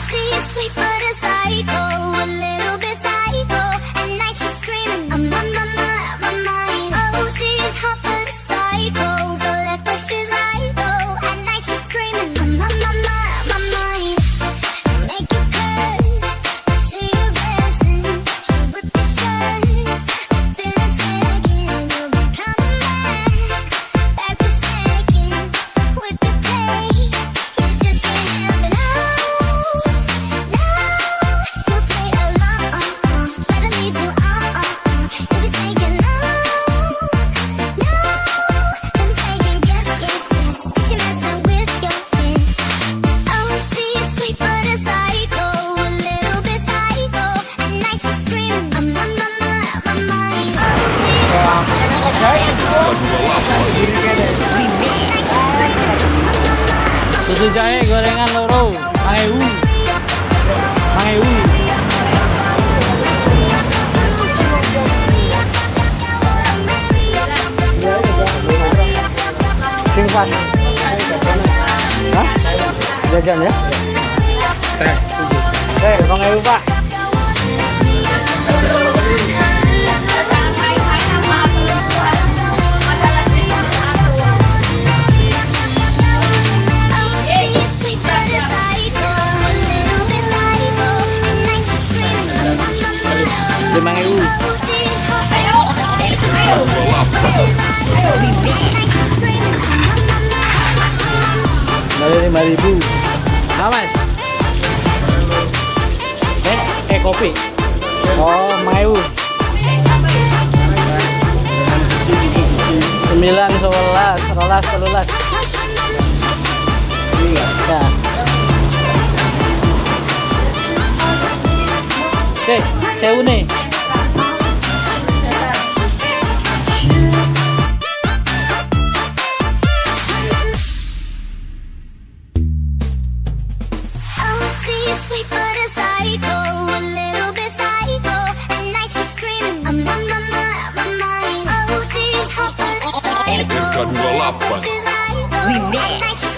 she's sweet but a psycho, a little bit psycho. At night she's screaming, I'm on my mind. Oh, she's hot but a psycho, so left but she's right though. At night she's screaming, I'm on my mind. Make you curse, see your blessing. She'll rip your shirt within a second. You'll be coming back for second with the play. You just can't help it. No, you'll play along. Never leave you you'll be saying no. I'm saying yes. She messing with your head. Oh, she's sweet but a psycho, a little bit psycho. At night she's screaming, I'm on my mind. Oh, she's hot but a psycho. Susu jahe gorengan loro, Mang Ewu. Singkat. Hah? Jajan ya? Mang Ewu Pak. Oh, she's sweet but a psycho, a little bit psycho. At night she's screaming, I'm on my Mang Ewu. oh, she's hot but a psycho. She's right. At night she's screaming, I'm on my Dari 5.000. Nah, Mas. Kopi. Oh, Mang Ewu. 9, 11, 13. Ya. Oke, sewu nih. Oh, she's sweet but a psycho, a little bit psycho. At night she's screaming, I'm on my mind. Oh, she's hot but a psycho. Eka 28. She's right though. At night she's